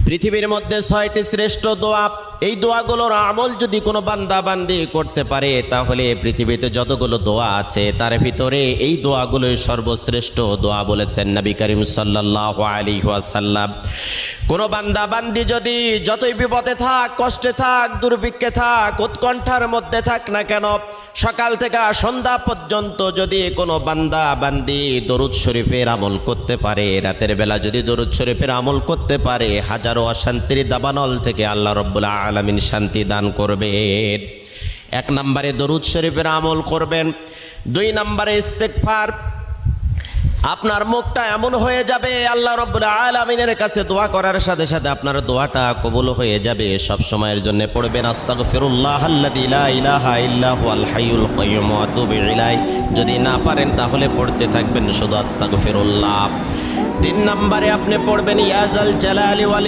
পৃথিবীর মধ্যে 6টি শ্রেষ্ঠ দোয়া, এই দোয়াগুলোর আমল যদি কোনো বান্দা বান্দি করতে পারে তাহলে পৃথিবীতে যতগুলো দোয়া আছে তার ভিতরে এই দোয়াগুলোই সর্বশ্রেষ্ঠ দোয়া বলেছেন নবী করিম সাল্লাল্লাহু আলাইহি ওয়াসাল্লাম। কোনো বান্দা বান্দি যদি যতই বিপদে থাক, কষ্টে থাক, দুর্ভিক্ষে থাক, উৎকণ্ঠার মধ্যে থাক না কেন, সকাল থেকে সন্ধ্যা পর্যন্ত যদি কোনো বান্দা বান্দি দরুদ শরীফের আমল করতে পারে, রাতের বেলা যদি দরুদ শরীফের আমল করতে পারে, হাজারো অশান্তির দাবানল থেকে আল্লাহ রাব্বুল আলামিন শান্তি দান করবেন। 1 নম্বরে দরুদ শরীফের আমল করবেন। 2 নম্বরে ইস্তেগফার। আপনার মুখটা এমন হয়ে যাবে আল্লাহ রাব্বুল আলামিনের কাছে দোয়া করার সাথে সাথে আপনার দোয়াটা কবুল হয়ে যাবে। সব সময়ের জন্য পড়বেন আস্তাগফিরুল্লাহাল্লাযী লা ইলাহা ইল্লা হুয়াল হাইয়ুল কাইয়্যুম ওয়া আতুবু ইলাইহি। যদি না পারেন তাহলে পড়তে থাকবেন শুধু আস্তাগফিরুল্লাহ। 3 নম্বরে আপনি পড়বেন ইয়া যাল জালালি ওয়াল